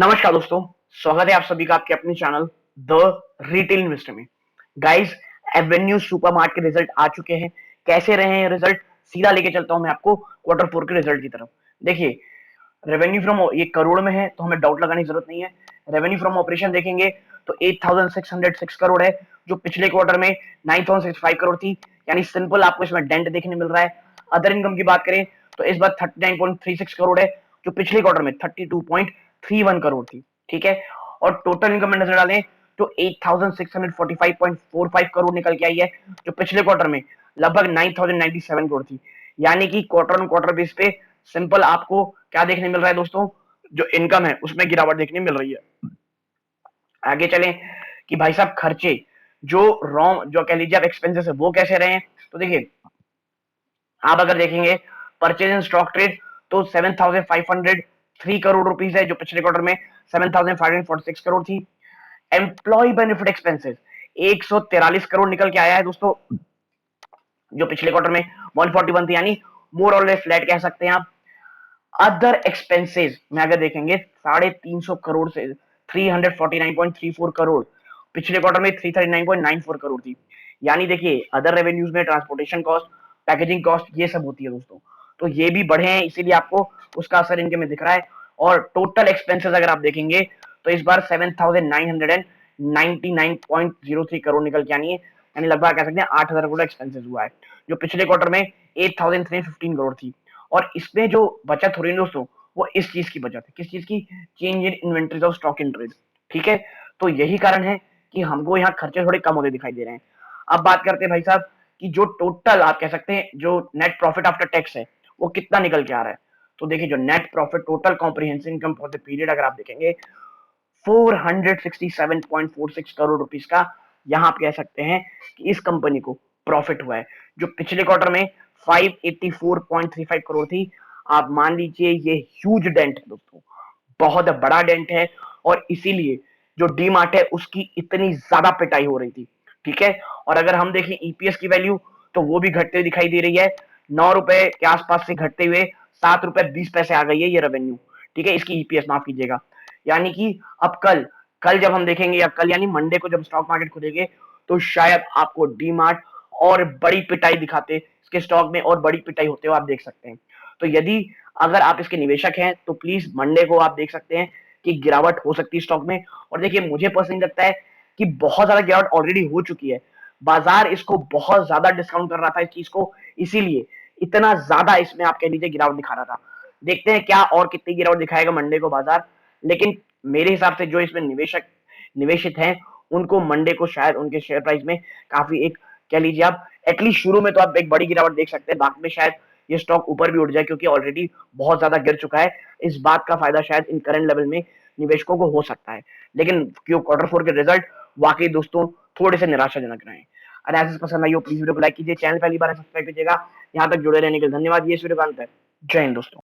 नमस्कार दोस्तों। स्वागत है आप सभी का आपके अपने चैनल द रिटेल इन्वेस्टर में। गाइस, एवेन्यू सुपरमार्ट के रिजल्ट आ चुके हैं। कैसे रहे हैं रिजल्ट, सीधा लेके चलता हूं मैं आपको क्वार्टर फोर के रिजल्ट की तरफ। देखिए, रेवेन्यू फ्रॉम ये करोड़ में है तो हमें डाउट लगाने की जरूरत नहीं है। रेवेन्यू फ्रॉम ऑपरेशन देखेंगे तो 8606 करोड़ है, जो पिछले क्वार्टर में 9065 करोड़ थी। यानी सिंपल आपको इसमें डेंट देखने मिल रहा है। अदर इनकम की बात करें तो इस बार 39.36 करोड़ है, जो पिछले क्वार्टर में 32.31 करोड़ थी। ठीक है। और टोटल इनकम में नजर डालें तो 8645.45 करोड़ निकल के आई है, जो पिछले क्वार्टर में लगभग 9097 करोड़ थी। यानी कि क्वार्टर ऑन क्वार्टर बेस पे सिंपल आपको क्या देखने मिल रहा है दोस्तों, जो इनकम है उसमें गिरावट देखने मिल रही है। आगे चलें कि भाई साहब खर्चे, जो जो कह लीजिए आप एक्सपेंसेस है वो कैसे रहे हैं। तो देखिए, आप अगर देखेंगे परचेज इन स्टॉक ट्रेड तो 7503 करोड़ रुपीस है, जो पिछले क्वार्टर में 7546 करोड़ थी। एम्प्लॉय बेनिफिट एक्सपेंसेस 143 करोड़ निकल के आया है दोस्तों, जो पिछले क्वार्टर में 141 थी। यानी मोर और लेस फ्लैट कह सकते हैं आप। अदर एक्सपेंसेस में अगर देखेंगे 350 करोड़ से 349.34 करोड़, पिछले क्वार्टर में 339.94 करोड़ थी। यानी देखिए, अदर रेवेन्यूज में ट्रांसपोर्टेशन कॉस्ट, पैकेजिंग कॉस्ट ये सब होती है दोस्तों, तो ये भी बढ़े हैं, इसीलिए आपको उसका असर इनके में दिख रहा है। और टोटल एक्सपेंसेस अगर आप देखेंगे तो इस बार 7999.03 करोड़ निकल के आनी है। यानी लगभग कह सकते हैं 8000 करोड़ एक्सपेंसेस हुआ है, जो पिछले क्वार्टर में 8315 करोड़ थी। और इसमें जो बचत हो रही है दोस्तों, वो इस चीज की बचत है। किस चीज की? Change in inventories of stock in trade. ठीक है। तो यही कारण है कि हमको यहाँ खर्चे थोड़े कम होते दिखाई दे रहे हैं। अब बात करते हैं भाई साहब कि जो टोटल आप कह सकते हैं जो नेट प्रॉफिट आफ्टर टैक्स है वो कितना निकल के आ रहा है। तो देखिए, जो net profit total comprehensive income for the period अगर आप देखेंगे 467.46 करोड़ रुपीस का यहां आप कह सकते हैं कि इस कंपनी को प्रॉफिट हुआ है, जो पिछले क्वार्टर में 584.35 करोड़ थी। आप मान लीजिए ये ह्यूज डेंट है दोस्तों, बहुत बड़ा डेंट है। और इसीलिए जो डी मार्ट है उसकी इतनी ज्यादा पिटाई हो रही थी। ठीक है। और अगर हम देखें ईपीएस की वैल्यू तो वो भी घटते हुए दिखाई दे रही है। 9 रुपए के आसपास से घटते हुए 7 रुपए 20 पैसे आ गई है ये रेवेन्यू। ठीक है, इसकी ईपीएस माफ कीजिएगा। यानी कि अब कल कल जब हम देखेंगे, या कल यानी मंडे को जब स्टॉक मार्केट खुलेंगे, तो शायद आपको डीमार्ट और बड़ी पिटाई दिखाते, इसके स्टॉक में और बड़ी पिटाई होते हुए आप देख सकते हैं। तो यदि अगर आप इसके निवेशक हैं तो प्लीज मंडे को आप देख सकते हैं कि गिरावट हो सकती है स्टॉक में। और देखिए, मुझे पर्सनली लगता है कि बहुत ज्यादा गिरावट ऑलरेडी हो चुकी है। बाजार इसको बहुत ज्यादा डिस्काउंट कर रहा था इस चीज को, इसीलिए इतना ज्यादा इसमें आप कह लीजिए गिरावट दिखा रहा था। देखते हैं क्या और कितनी गिरावट दिखाएगा मंडे को बाजार। लेकिन मेरे हिसाब से जो इसमें निवेशक निवेशित हैं उनको मंडे को शायद उनके शेयर प्राइस में काफी एक कह लीजिए आप एटलीस्ट शुरू में तो आप एक बड़ी गिरावट देख सकते हैं, बाद में शायद ये स्टॉक ऊपर भी उठ जाए, क्योंकि ऑलरेडी बहुत ज्यादा गिर चुका है। इस बात का फायदा शायद इन करंट लेवल में निवेशकों को हो सकता है। लेकिन क्यों क्वार्टर फोर के रिजल्ट वाकई दोस्तों थोड़े से निराशाजनक रहे हैं। एनालिसिस पसंद आई हो प्लीज वीडियो को लाइक कीजिए, चैनल पहली बार सब्सक्राइब कीजिएगा। यहाँ तक जुड़े रहने के लिए धन्यवाद। ये इस वीडियो का अंत है। जय हिंद दोस्तों।